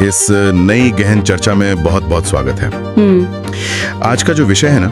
इस नई गहन चर्चा में बहुत बहुत स्वागत है। आज का जो विषय है ना,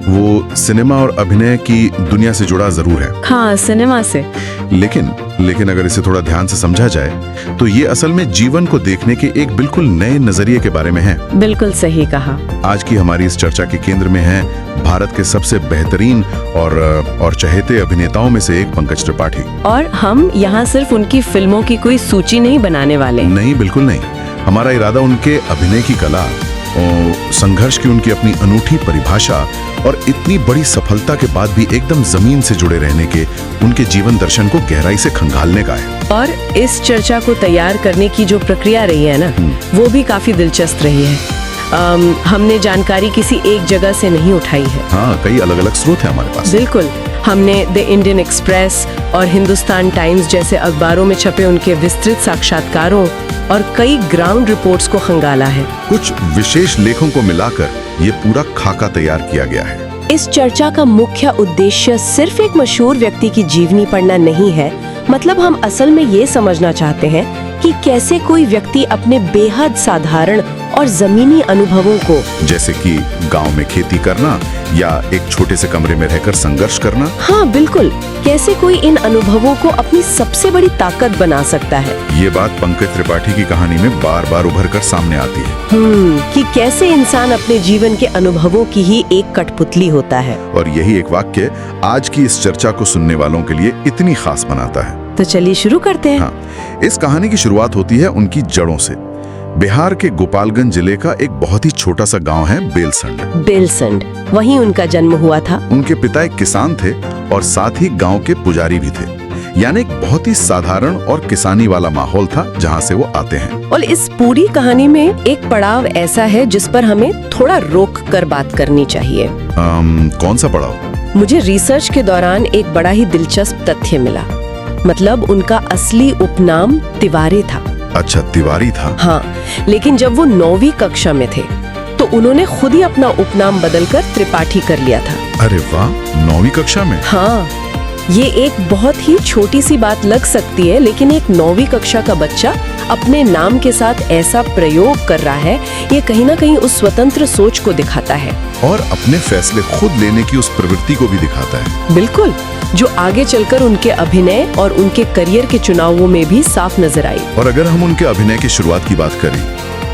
वो सिनेमा और अभिनय की दुनिया से जुड़ा जरूर है। हाँ, सिनेमा से। लेकिन अगर इसे थोड़ा ध्यान से समझा जाए तो ये असल में जीवन को देखने के एक बिल्कुल नए नजरिए के बारे में है। बिल्कुल सही कहा। आज की हमारी इस चर्चा के केंद्र में है भारत के सबसे बेहतरीन और चहेते अभिनेताओं में से एक पंकज त्रिपाठी। और हम यहाँ सिर्फ उनकी फिल्मों की कोई सूची नहीं बनाने वाले। नहीं, बिल्कुल नहीं। हमारा इरादा उनके अभिनय की कला, संघर्ष की उनकी अपनी अनूठी परिभाषा और इतनी बड़ी सफलता के बाद भी एकदम जमीन से जुड़े रहने के उनके जीवन दर्शन को गहराई से खंगालने का है। और इस चर्चा को तैयार करने की जो प्रक्रिया रही है ना, वो भी काफी दिलचस्प रही है। हमने जानकारी किसी एक जगह से नहीं उठाई है। हाँ, कई अलग अलग स्रोत हैं हमारे पास। बिल्कुल। हमने द इंडियन एक्सप्रेस और हिंदुस्तान टाइम्स जैसे अखबारों में छपे उनके विस्तृत साक्षात्कारों और कई ग्राउंड रिपोर्ट्स को खंगाला है। कुछ विशेष लेखों को मिलाकर ये पूरा खाका तैयार किया गया है। इस चर्चा का मुख्य उद्देश्य सिर्फ एक मशहूर व्यक्ति की जीवनी पढ़ना नहीं है। मतलब हम असल में ये समझना चाहते हैं कि कैसे कोई व्यक्ति अपने बेहद साधारण और जमीनी अनुभवों को, जैसे कि गांव में खेती करना या एक छोटे से कमरे में रहकर संघर्ष करना, हाँ बिल्कुल, कैसे कोई इन अनुभवों को अपनी सबसे बड़ी ताकत बना सकता है। ये बात पंकज त्रिपाठी की कहानी में बार बार उभर कर सामने आती है। कि कैसे इंसान अपने जीवन के अनुभवों की ही एक कठपुतली होता है। और यही एक वाक्य आज की इस चर्चा को सुनने वालों के लिए इतनी खास बनाता है। तो चलिए शुरू करते हैं। हाँ, इस कहानी की शुरुआत होती है उनकी जड़ों से। बिहार के गोपालगंज जिले का एक बहुत ही छोटा सा गांव है बेलसंड। वहीं उनका जन्म हुआ था। उनके पिता एक किसान थे और साथ ही गांव के पुजारी भी थे। यानी एक बहुत ही साधारण और किसानी वाला माहौल था जहां से वो आते हैं। और इस पूरी कहानी में एक पड़ाव ऐसा है जिस पर हमें थोड़ा रोक कर बात करनी चाहिए। कौन सा पड़ाव? मुझे रिसर्च के दौरान एक बड़ा ही दिलचस्प तथ्य मिला। मतलब उनका असली उपनाम तिवारी था। अच्छा, तिवारी था। हाँ, लेकिन जब वो 9वीं कक्षा में थे तो उन्होंने खुद ही अपना उपनाम बदलकर त्रिपाठी कर लिया था। अरे वाह, 9वीं कक्षा में? हाँ, ये एक बहुत ही छोटी सी बात लग सकती है, लेकिन एक 9वीं कक्षा का बच्चा अपने नाम के साथ ऐसा प्रयोग कर रहा है, ये कहीं ना कहीं उस स्वतंत्र सोच को दिखाता है और अपने फैसले खुद लेने की उस प्रवृत्ति को भी दिखाता है। बिल्कुल, जो आगे चलकर उनके अभिनय और उनके करियर के चुनावों में भी साफ नजर आई। और अगर हम उनके अभिनय की शुरुआत की बात करें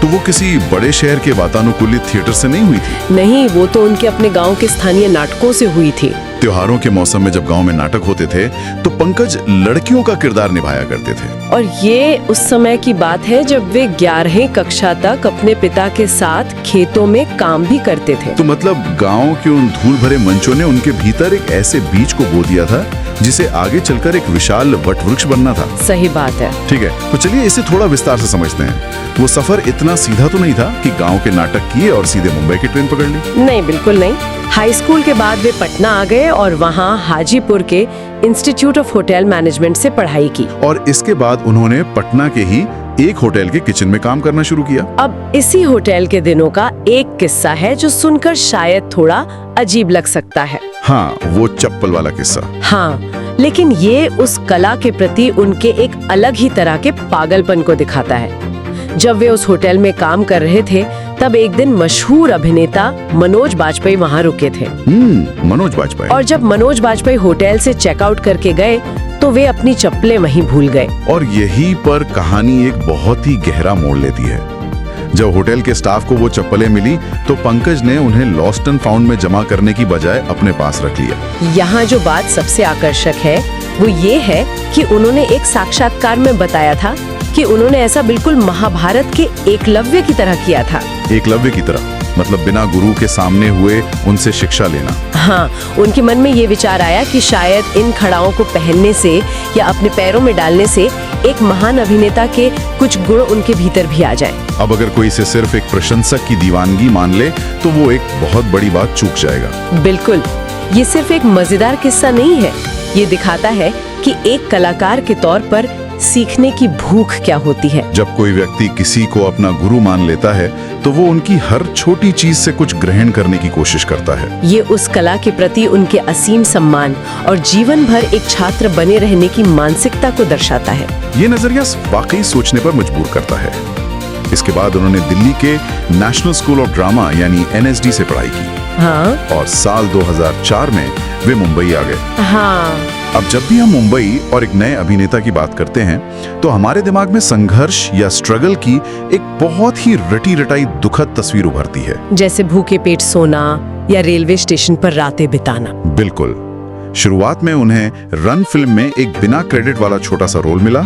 तो वो किसी बड़े शहर के वातानुकूलित थिएटर से नहीं हुई थी। नहीं, वो तो उनके अपने गांव के स्थानीय नाटकों से हुई थी। त्योहारों के मौसम में जब गांव में नाटक होते थे तो पंकज लड़कियों का किरदार निभाया करते थे। और ये उस समय की बात है जब वे 11वीं कक्षा तक अपने पिता के साथ खेतों में काम भी करते थे। तो मतलब गांव के उन धूल भरे मंचों ने उनके भीतर एक ऐसे बीज को बो दिया था जिसे आगे चलकर एक विशाल वट वृक्ष बनना था। सही बात है। ठीक है, तो चलिए इसे थोड़ा विस्तार से समझते हैं। वो सफर इतना सीधा तो नहीं था कि गांव के नाटक किए और सीधे मुंबई की ट्रेन पकड़ ली। नहीं, बिल्कुल नहीं। हाई स्कूल के बाद वे पटना आ गए और वहाँ हाजीपुर के इंस्टीट्यूट ऑफ होटल मैनेजमेंट से पढ़ाई की। और इसके बाद उन्होंने पटना के ही एक होटल के किचन में काम करना शुरू किया। अब इसी होटल के दिनों का एक किस्सा है जो सुनकर शायद थोड़ा अजीब लग सकता है। हाँ, वो चप्पल वाला किस्सा। हाँ, लेकिन ये उस कला के प्रति उनके एक अलग ही तरह के पागलपन को दिखाता है। जब वे उस होटल में काम कर रहे थे तब एक दिन मशहूर अभिनेता मनोज बाजपेयी वहाँ रुके थे। मनोज बाजपेयी। और जब मनोज बाजपेयी होटल से चेकआउट करके गए तो वे अपनी चप्पलें वहीं भूल गए। और यहीं पर कहानी एक बहुत ही गहरा मोड़ लेती है। जब होटल के स्टाफ को वो चप्पलें मिली तो पंकज ने उन्हें लॉस्ट एंड फाउंड में जमा करने की बजाय अपने पास रख लिया। यहाँ जो बात सबसे आकर्षक है वो ये है कि उन्होंने एक साक्षात्कार में बताया था कि उन्होंने ऐसा बिल्कुल महाभारत के एकलव्य की तरह किया था। एकलव्य की तरह मतलब बिना गुरु के सामने हुए उनसे शिक्षा लेना। हाँ, उनके मन में ये विचार आया कि शायद इन खड़ाओं को पहनने से या अपने पैरों में डालने से एक महान अभिनेता के कुछ गुण उनके भीतर भी आ जाए। अब अगर कोई इसे सिर्फ एक प्रशंसक की दीवानगी मान ले तो वो एक बहुत बड़ी बात चूक जाएगा। बिल्कुल, ये सिर्फ एक मजेदार किस्सा नहीं है, ये दिखाता है कि एक कलाकार के तौर पर सीखने की भूख क्या होती है। जब कोई व्यक्ति किसी को अपना गुरु मान लेता है तो वो उनकी हर छोटी चीज से कुछ ग्रहण करने की कोशिश करता है। ये उस कला के प्रति उनके असीम सम्मान और जीवन भर एक छात्र बने रहने की मानसिकता को दर्शाता है। ये नजरिया वाकई सोचने पर मजबूर करता है। इसके बाद उन्होंने दिल्ली के नेशनल स्कूल ऑफ ड्रामा यानी NSD से पढ़ाई की हाँ और साल 2004 में वे मुंबई आ गए। हाँ। अब जब भी हम मुंबई और एक नए अभिनेता की बात करते हैं तो हमारे दिमाग में संघर्ष या स्ट्रगल की एक बहुत ही रटी रटाई दुखद तस्वीर उभरती है। जैसे भूखे पेट सोना या रेलवे स्टेशन पर रातें बिताना। बिल्कुल। शुरुआत में उन्हें रन फिल्म में एक बिना क्रेडिट वाला छोटा सा रोल मिला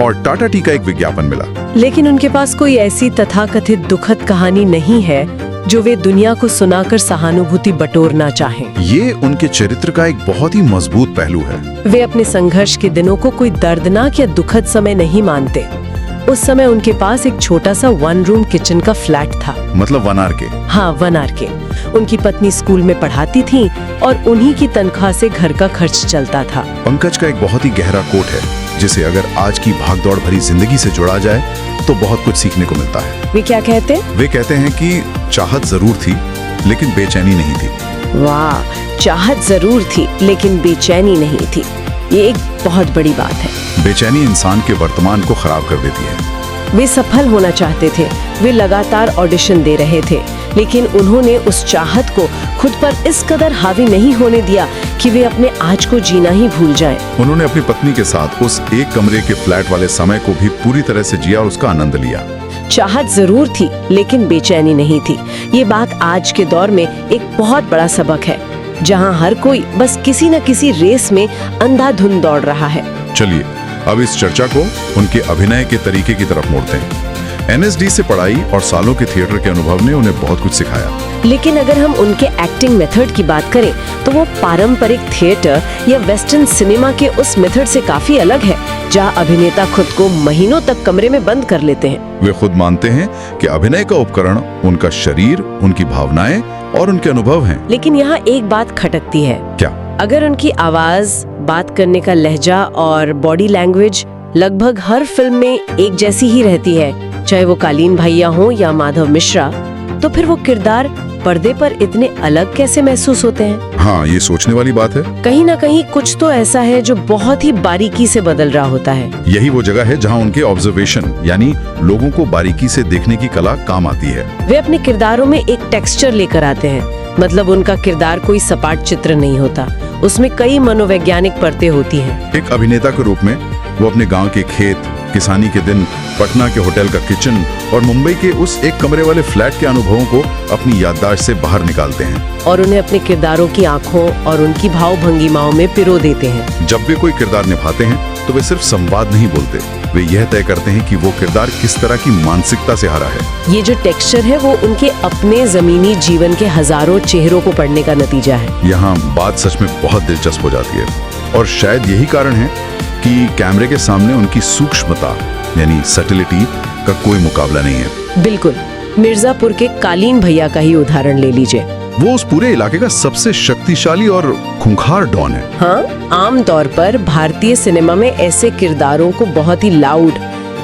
और टाटा टी का एक विज्ञापन मिला। लेकिन उनके पास कोई ऐसी तथाकथित दुखद कहानी नहीं है जो वे दुनिया को सुनाकर सहानुभूति बटोरना चाहें। ये उनके चरित्र का एक बहुत ही मजबूत पहलू है। वे अपने संघर्ष के दिनों को कोई दर्दनाक या दुखद समय नहीं मानते। उस समय उनके पास एक छोटा सा 1 रूम किचन का फ्लैट था। मतलब 1 RK। हाँ, 1 RK। उनकी पत्नी स्कूल में पढ़ाती थी और उन्हीं की तनख्वाह से घर का खर्च चलता था। पंकज का एक बहुत ही गहरा कोट है जिसे अगर आज की भागदौड़ भरी जिंदगी से जोड़ा जाए तो बहुत कुछ सीखने को मिलता है। वे क्या कहते हैं? वे कहते हैं कि चाहत जरूर थी लेकिन बेचैनी नहीं थी। वाह, चाहत जरूर थी लेकिन बेचैनी नहीं थी। ये एक बहुत बड़ी बात है। बेचैनी इंसान के वर्तमान को खराब कर देती है। वे सफल होना चाहते थे, वे लगातार ऑडिशन दे रहे थे, लेकिन उन्होंने उस चाहत को खुद पर इस कदर हावी नहीं होने दिया कि वे अपने आज को जीना ही भूल जाएं। उन्होंने अपनी पत्नी के साथ उस एक कमरे के फ्लैट वाले समय को भी पूरी तरह से जिया और उसका आनंद लिया। चाहत जरूर थी लेकिन बेचैनी नहीं थी। ये बात आज के दौर में एक बहुत बड़ा सबक है, जहां हर कोई बस किसी न किसी रेस में अंधाधुंध दौड़ रहा है। चलिए अब इस चर्चा को उनके अभिनय के तरीके की तरफ मोड़ते हैं। NSD से पढ़ाई और सालों के थिएटर के अनुभव ने उन्हें बहुत कुछ सिखाया। लेकिन अगर हम उनके एक्टिंग मेथड की बात करें तो वो पारंपरिक थिएटर या वेस्टर्न सिनेमा के उस मेथड से काफी अलग है, जहां अभिनेता खुद को महीनों तक कमरे में बंद कर लेते हैं। वे खुद मानते हैं कि अभिनय का उपकरण उनका शरीर, उनकी भावनाएं और उनके अनुभव हैं। लेकिन यहाँ एक बात खटकती है। क्या? अगर उनकी आवाज, बात करने का लहजा और बॉडी लैंग्वेज लगभग हर फिल्म में एक जैसी ही रहती है, चाहे वो कालीन भैया हो या माधव मिश्रा, तो फिर वो किरदार पर्दे पर इतने अलग कैसे महसूस होते हैं? हाँ, ये सोचने वाली बात है। कहीं ना कहीं कुछ तो ऐसा है जो बहुत ही बारीकी से बदल रहा होता है। यही वो जगह है जहाँ उनके ऑब्जर्वेशन यानी लोगों को बारीकी से देखने की कला काम आती है। वे अपने किरदारों में एक टेक्सचर लेकर आते हैं। मतलब उनका किरदार कोई सपाट चित्र नहीं होता, उसमें कई मनोवैज्ञानिक परतें होती हैं। एक अभिनेता के रूप में वो अपने गांव के खेत, किसानी के दिन, पटना के होटल का किचन और मुंबई के उस एक कमरे वाले फ्लैट के अनुभवों को अपनी याददाश्त से बाहर निकालते हैं और उन्हें अपने किरदारों की आंखों और उनकी भाव भंगिमाओं में पिरो देते हैं। जब वे कोई किरदार निभाते हैं तो वे सिर्फ संवाद नहीं बोलते, वे यह तय करते हैं कि वो किरदार किस तरह की मानसिकता से हरा है। ये जो टेक्सचर है वो उनके अपने जमीनी जीवन के हजारों चेहरों को पढ़ने का नतीजा है। यहाँ बात सच में बहुत दिलचस्प हो जाती है और शायद यही कारण है कि कैमरे के सामने उनकी सूक्ष्मता यानी सटिलिटी का कोई मुकाबला नहीं है। बिल्कुल, मिर्जापुर के कालीन भैया का ही उदाहरण ले लीजिए। वो उस पूरे इलाके का सबसे शक्तिशाली और खूंखार डॉन है। हाँ, आमतौर पर भारतीय सिनेमा में ऐसे किरदारों को बहुत ही लाउड,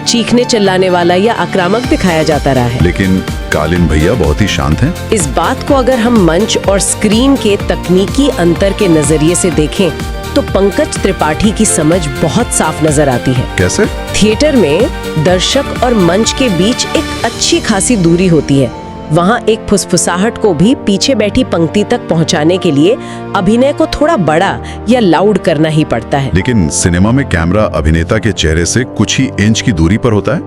चीखने चिल्लाने वाला या आक्रामक दिखाया जाता रहा है। लेकिन कालीन भैया बहुत ही शांत हैं। इस बात को अगर हम मंच और स्क्रीन के तकनीकी अंतर के नजरिए से देखें तो पंकज त्रिपाठी की समझ बहुत साफ नजर आती है। कैसे? थिएटर में दर्शक और मंच के बीच एक अच्छी खासी दूरी होती है। वहाँ एक फुसफुसाहट को भी पीछे बैठी पंक्ति तक पहुँचाने के लिए अभिनय को थोड़ा बड़ा या लाउड करना ही पड़ता है। लेकिन सिनेमा में कैमरा अभिनेता के चेहरे से कुछ ही इंच की दूरी पर होता है,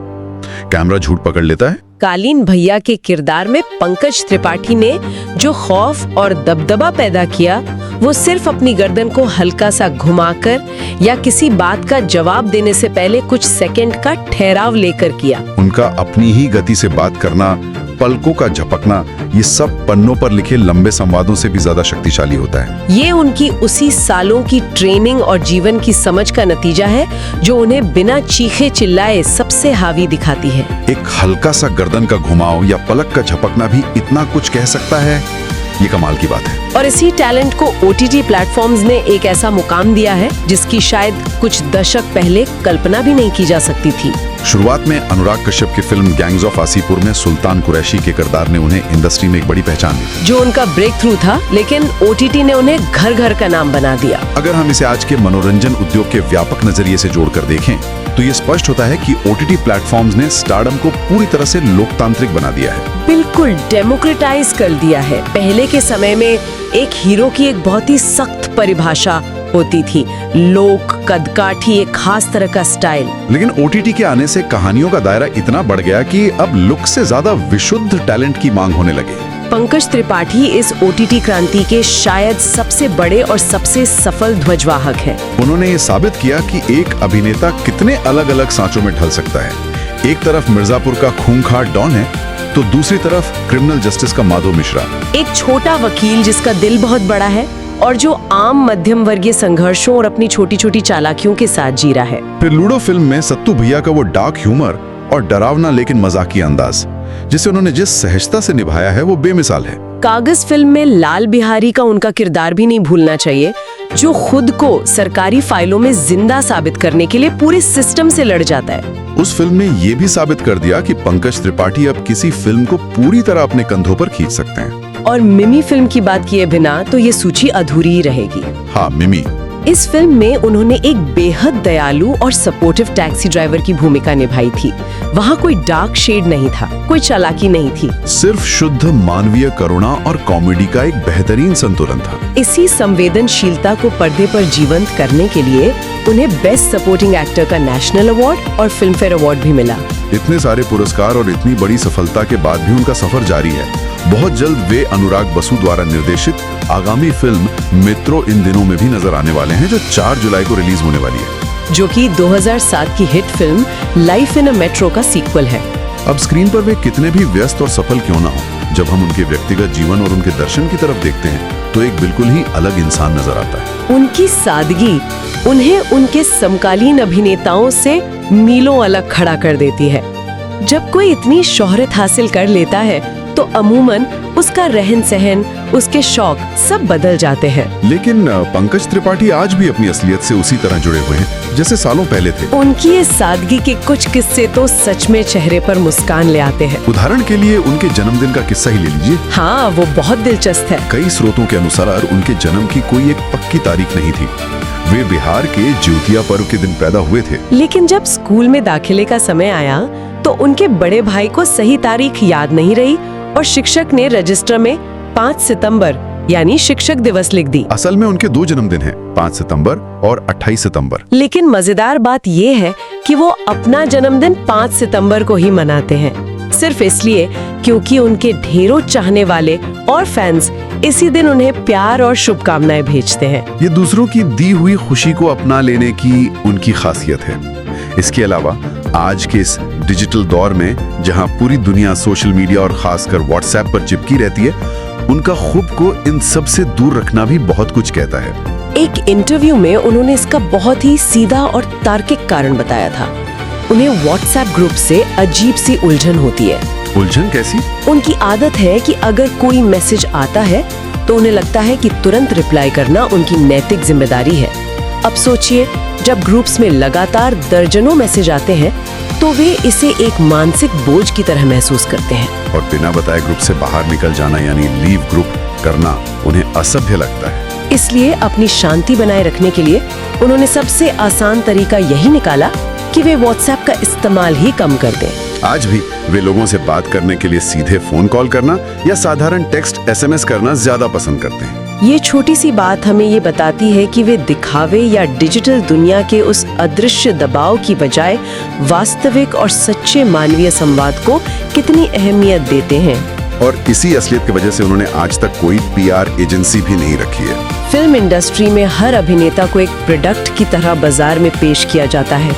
कैमरा झूठ पकड़ लेता है। कालीन भैया के किरदार में पंकज त्रिपाठी ने जो खौफ और दबदबा पैदा किया वो सिर्फ अपनी गर्दन को हल्का सा घुमाकर या किसी बात का जवाब देने से पहले कुछ सेकंड का ठहराव लेकर किया। उनका अपनी ही गति से बात करना, पलकों का झपकना, ये सब पन्नों पर लिखे लंबे संवादों से भी ज्यादा शक्तिशाली होता है। ये उनकी उसी सालों की ट्रेनिंग और जीवन की समझ का नतीजा है जो उन्हें बिना चीखे चिल्लाए सबसे हावी दिखाती है। एक हल्का सा गर्दन का घुमाव या पलक का झपकना भी इतना कुछ कह सकता है, ये कमाल की बात है। और इसी टैलेंट को OTT प्लेटफॉर्म्स ने एक ऐसा मुकाम दिया है जिसकी शायद कुछ दशक पहले कल्पना भी नहीं की जा सकती थी। शुरुआत में अनुराग कश्यप की फिल्म गैंग्स ऑफ वासेपुर में सुल्तान कुरैशी के किरदार ने उन्हें इंडस्ट्री में एक बड़ी पहचान दी, जो उनका ब्रेक थ्रू था, लेकिन OTT ने उन्हें घर घर का नाम बना दिया। अगर हम इसे आज के मनोरंजन उद्योग के व्यापक नजरिए से जोड़कर देखें तो ये स्पष्ट होता है कि ओटीटी प्लेटफॉर्म्स ने स्टारडम को पूरी तरह से लोकतांत्रिक बना दिया है। बिल्कुल डेमोक्रेटाइज कर दिया है। पहले के समय में एक हीरो की एक बहुत ही सख्त परिभाषा होती थी, लोक कदकाठी, एक खास तरह का स्टाइल। लेकिन ओटीटी के आने से कहानियों का दायरा इतना बढ़ गया कि अब लुक से ज्यादा विशुद्ध टैलेंट की मांग होने लगी। पंकज त्रिपाठी इस ओटीटी क्रांति के शायद सबसे बड़े और सबसे सफल ध्वजवाहक हैं। उन्होंने ये साबित किया कि एक अभिनेता कितने अलग अलग सांचों में ढल सकता है। एक तरफ मिर्जापुर का खूंखार डॉन है, तो दूसरी तरफ क्रिमिनल जस्टिस का माधव मिश्रा। एक छोटा वकील जिसका दिल बहुत बड़ा है और जो आम मध्यम वर्गीय संघर्षों और अपनी छोटी छोटी चालाकियों के साथ जी रहा है। फिर लूडो फिल्म में सत्तू भैया का वो डार्क ह्यूमर और डरावना लेकिन मजाकिया अंदाज, जिसे उन्होंने जिस सहजता से निभाया है वो बेमिसाल है। कागज फिल्म में लाल बिहारी का उनका किरदार भी नहीं भूलना चाहिए, जो खुद को सरकारी फाइलों में जिंदा साबित करने के लिए पूरे सिस्टम से लड़ जाता है। उस फिल्म ने ये भी साबित कर दिया कि पंकज त्रिपाठी अब किसी फिल्म को पूरी तरह अपने कंधों पर खींच सकते हैं। और मिमी फिल्म की बात किए बिना तो ये सूची अधूरी ही रहेगी। हाँ, मिमी। इस फिल्म में उन्होंने एक बेहद दयालु और सपोर्टिव टैक्सी ड्राइवर की भूमिका निभाई थी। वहाँ कोई डार्क शेड नहीं था, कोई चालाकी नहीं थी, सिर्फ शुद्ध मानवीय करुणा और कॉमेडी का एक बेहतरीन संतुलन था। इसी संवेदनशीलता को पर्दे पर जीवंत करने के लिए उन्हें बेस्ट सपोर्टिंग एक्टर का नेशनल अवार्ड और फिल्म फेयर अवार्ड भी मिला। इतने सारे पुरस्कार और इतनी बड़ी सफलता के बाद भी उनका सफर जारी है। बहुत जल्द वे अनुराग बसु द्वारा निर्देशित आगामी फिल्म मित्रों इन दिनों में भी नजर आने वाले हैं, जो 4 जुलाई को रिलीज होने वाली है, जो कि 2007 की hit film life in a metro का सीक्वल है। अब स्क्रीन पर वे कितने भी व्यस्त और सफल क्यों ना हो, जब हम उनके व्यक्तिगत जीवन और उनके दर्शन की तरफ देखते हैं तो एक बिल्कुल ही अलग इंसान नजर आता है। उनकी सादगी उन्हें उनके समकालीन अभिनेताओं से मीलों अलग खड़ा कर देती है। जब कोई इतनी शोहरत हासिल कर लेता है तो अमूमन उसका रहन सहन, उसके शौक सब बदल जाते हैं। लेकिन पंकज त्रिपाठी आज भी अपनी असलियत से उसी तरह जुड़े हुए हैं जैसे सालों पहले थे। उनकी इस सादगी के कुछ किस्से तो सच में चेहरे पर मुस्कान ले आते हैं। उदाहरण के लिए उनके जन्मदिन का किस्सा ही ले लीजिए। हाँ, वो बहुत दिलचस्प है। कई स्रोतों के अनुसार उनके जन्म की कोई एक पक्की तारीख नहीं थी। वे बिहार के ज्योतिया पर्व के दिन पैदा हुए थे। लेकिन जब स्कूल में दाखिले का समय आया तो उनके बड़े भाई को सही तारीख याद नहीं रही और शिक्षक ने रजिस्टर में 5 सितंबर यानी शिक्षक दिवस लिख दी। असल में उनके 2 जन्मदिन हैं, 5 सितंबर और 28 सितंबर। लेकिन मजेदार बात ये है कि वो अपना जन्मदिन 5 सितंबर को ही मनाते हैं, सिर्फ इसलिए क्योंकि उनके ढेरों चाहने वाले और फैंस इसी दिन उन्हें प्यार और शुभकामनाएं भेजते हैं। ये दूसरों की दी हुई खुशी को अपना लेने की उनकी खासियत है। इसके अलावा आज के इस डिजिटल दौर में जहां पूरी दुनिया सोशल मीडिया और खासकर व्हाट्सएप पर चिपकी रहती है, उनका खुद को इन सब से दूर रखना भी बहुत कुछ कहता है। एक इंटरव्यू में उन्होंने इसका बहुत ही सीधा और तार्किक कारण बताया था। उन्हें व्हाट्सएप ग्रुप से अजीब सी उलझन होती है। उलझन कैसी? उनकी आदत है कि अगर कोई मैसेज आता है तो उन्हें लगता है कि तुरंत रिप्लाई करना उनकी नैतिक जिम्मेदारी है। अब सोचिए, जब ग्रुप्स में लगातार दर्जनों मैसेज आते हैं तो वे इसे एक मानसिक बोझ की तरह महसूस करते हैं। और बिना बताए ग्रुप से बाहर निकल जाना यानी लीव ग्रुप करना उन्हें असभ्य लगता है। इसलिए अपनी शांति बनाए रखने के लिए उन्होंने सबसे आसान तरीका यही निकाला कि वे व्हाट्सएप का इस्तेमाल ही कम कर दें। आज भी वे लोगों से बात करने के लिए सीधे फोन कॉल करना या साधारण टेक्स्ट SMS करना ज्यादा पसंद करते हैं। ये छोटी सी बात हमें ये बताती है कि वे दिखावे या डिजिटल दुनिया के उस अदृश्य दबाव की बजाय वास्तविक और सच्चे मानवीय संवाद को कितनी अहमियत देते हैं। और इसी असलियत की वजह से उन्होंने आज तक कोई PR एजेंसी भी नहीं रखी है। फिल्म इंडस्ट्री में हर अभिनेता को एक प्रोडक्ट की तरह बाजार में पेश किया जाता है।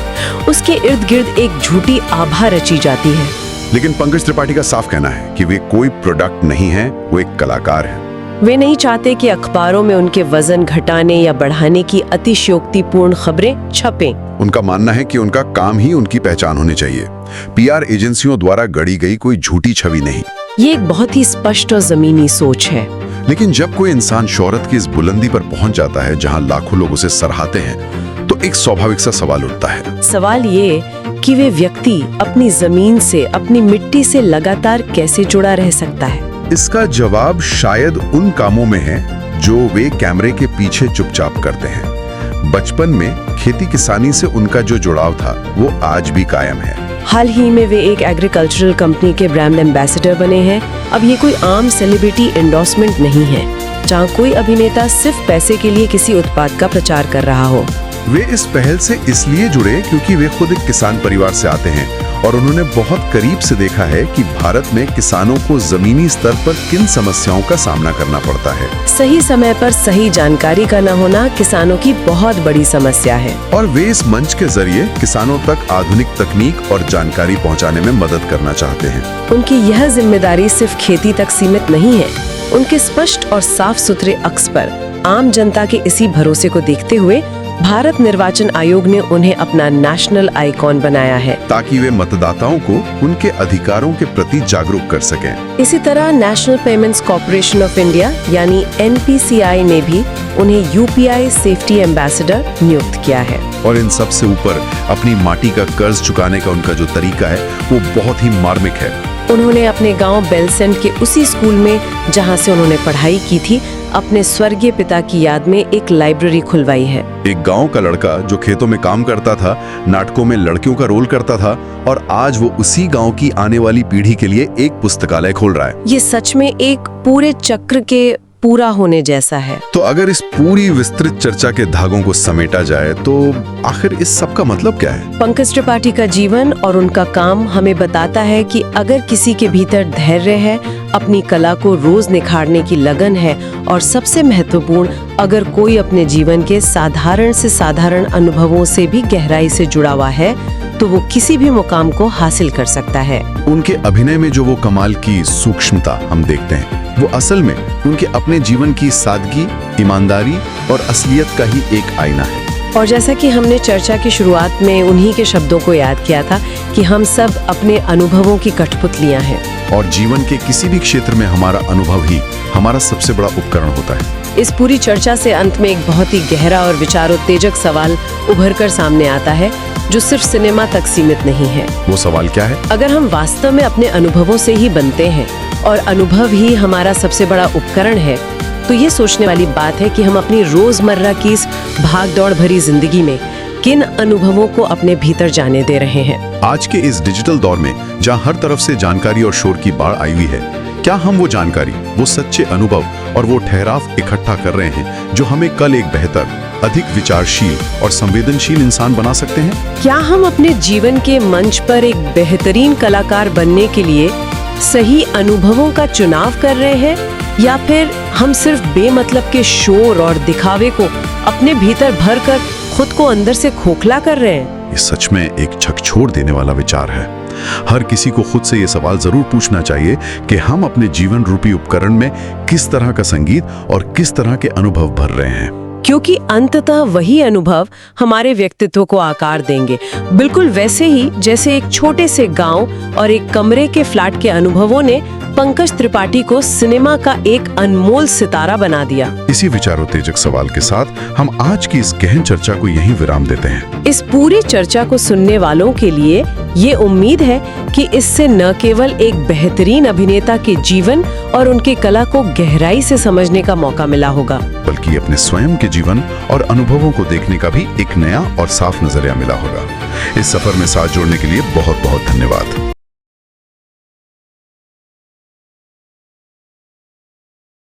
उसके इर्द गिर्द एक झूठी आभा रची जाती है। लेकिन पंकज त्रिपाठी का साफ कहना है कि वे कोई प्रोडक्ट नहीं है, वो एक कलाकार है। वे नहीं चाहते कि अखबारों में उनके वजन घटाने या बढ़ाने की अतिशयोक्तिपूर्ण खबरें छपें। उनका मानना है कि उनका काम ही उनकी पहचान होनी चाहिए, PR एजेंसियों द्वारा गढ़ी गई कोई झूठी छवि नहीं। ये एक बहुत ही स्पष्ट और जमीनी सोच है। लेकिन जब कोई इंसान शोहरत की इस बुलंदी पर पहुंच जाता है जहां लाखों लोग उसे सराहते हैं, तो एक स्वाभाविक सा सवाल उठता है। सवाल ये कि वे व्यक्ति अपनी जमीन से, अपनी मिट्टी से लगातार कैसे जुड़ा रह सकता है। इसका जवाब शायद उन कामों में है जो वे कैमरे के पीछे चुपचाप करते हैं। बचपन में खेती किसानी से उनका जो जुड़ाव था वो आज भी कायम है। हाल ही में वे एक एग्रीकल्चरल कंपनी के ब्रांड एम्बेसडर बने हैं। अब ये कोई आम सेलिब्रिटी एंडोर्समेंट नहीं है जहाँ कोई अभिनेता सिर्फ पैसे के लिए किसी उत्पाद का प्रचार कर रहा हो। वे इस पहल से इसलिए जुड़े क्योंकि वे खुद एक किसान परिवार से आते हैं और उन्होंने बहुत करीब से देखा है कि भारत में किसानों को जमीनी स्तर पर किन समस्याओं का सामना करना पड़ता है। सही समय पर सही जानकारी का न होना किसानों की बहुत बड़ी समस्या है। और वे इस मंच के जरिए किसानों तक आधुनिक तकनीक और जानकारी पहुंचाने में मदद करना चाहते हैं। उनकी यह जिम्मेदारी सिर्फ खेती तक सीमित नहीं है। उनके स्पष्ट और साफ सुथरे अक्स पर आम जनता के इसी भरोसे को देखते हुए भारत निर्वाचन आयोग ने उन्हें अपना नेशनल आइकॉन बनाया है, ताकि वे मतदाताओं को उनके अधिकारों के प्रति जागरूक कर सकें। इसी तरह national payments corporation of India यानी NPCI ने भी उन्हें UPI सेफ्टी एम्बेसडर नियुक्त किया है। और इन सब से ऊपर अपनी माटी का कर्ज चुकाने का उनका जो तरीका है वो बहुत ही मार्मिक है। उन्होंने अपने गांव बेलसेंट के उसी स्कूल में जहां से उन्होंने पढ़ाई की थी, अपने स्वर्गीय पिता की याद में एक लाइब्रेरी खुलवाई है। एक गांव का लड़का जो खेतों में काम करता था, नाटकों में लड़कियों का रोल करता था, और आज वो उसी गांव की आने वाली पीढ़ी के लिए एक पुस्तकालय खोल रहा है। ये सच में एक पूरे चक्र के पूरा होने जैसा है। तो अगर इस पूरी विस्तृत चर्चा के धागों को समेटा जाए तो आखिर इस सब का मतलब क्या है? पंकज त्रिपाठी का जीवन और उनका काम हमें बताता है कि अगर किसी के भीतर धैर्य है, अपनी कला को रोज निखारने की लगन है, और सबसे महत्वपूर्ण, अगर कोई अपने जीवन के साधारण से साधारण अनुभवों से भी गहराई से जुड़ा हुआ है, तो वो किसी भी मुकाम को हासिल कर सकता है। उनके अभिनय में जो वो कमाल की सूक्ष्मता हम देखते हैं, वो असल में उनके अपने जीवन की सादगी, ईमानदारी और असलियत का ही एक आईना है। और जैसा कि हमने चर्चा की शुरुआत में उन्हीं के शब्दों को याद किया था कि हम सब अपने अनुभवों की कठपुतलियां हैं, और जीवन के किसी भी क्षेत्र में हमारा अनुभव ही हमारा सबसे बड़ा उपकरण होता है। इस पूरी चर्चा से अंत में एक बहुत ही गहरा और विचारोत्तेजक सवाल उभर कर सामने आता है, जो सिर्फ सिनेमा तक सीमित नहीं है। वो सवाल क्या है? अगर हम वास्तव में अपने अनुभवों से ही बनते हैं और अनुभव ही हमारा सबसे बड़ा उपकरण है, तो ये सोचने वाली बात है कि हम अपनी रोजमर्रा की इस भागदौड़ भरी जिंदगी में किन अनुभवों को अपने भीतर जाने दे रहे हैं। आज के इस डिजिटल दौर में जहां हर तरफ से जानकारी और शोर की बाढ़ आई हुई है, क्या हम वो जानकारी, वो सच्चे अनुभव और वो ठहराव इकट्ठा कर रहे हैं जो हमें कल एक बेहतर, अधिक विचारशील और संवेदनशील इंसान बना सकते हैं? क्या हम अपने जीवन के मंच पर एक बेहतरीन कलाकार बनने के लिए सही अनुभवों का चुनाव कर रहे हैं, या फिर हम सिर्फ बेमतलब के शोर और दिखावे को अपने भीतर भरकर खुद को अंदर से खोखला कर रहे हैं? ये सच में एक झकझोर देने वाला विचार है। हर किसी को खुद से ये सवाल जरूर पूछना चाहिए कि हम अपने जीवन रूपी उपकरण में किस तरह का संगीत और किस तरह के अनुभव भर रहे हैं, क्योंकि अंततः वही अनुभव हमारे व्यक्तित्व को आकार देंगे, बिल्कुल वैसे ही जैसे एक छोटे से गांव और एक कमरे के फ्लैट के अनुभवों ने पंकज त्रिपाठी को सिनेमा का एक अनमोल सितारा बना दिया। इसी विचारोत्तेजक सवाल के साथ हम आज की इस गहन चर्चा को यहीं विराम देते हैं। इस पूरी चर्चा को सुनने वालों के लिए ये उम्मीद है कि इससे न केवल एक बेहतरीन अभिनेता के जीवन और उनकी कला को गहराई से समझने का मौका मिला होगा, बल्कि अपने स्वयं के जीवन और अनुभवों को देखने का भी एक नया और साफ नजरिया मिला होगा। इस सफर में साथ जोड़ने के लिए बहुत बहुत धन्यवाद।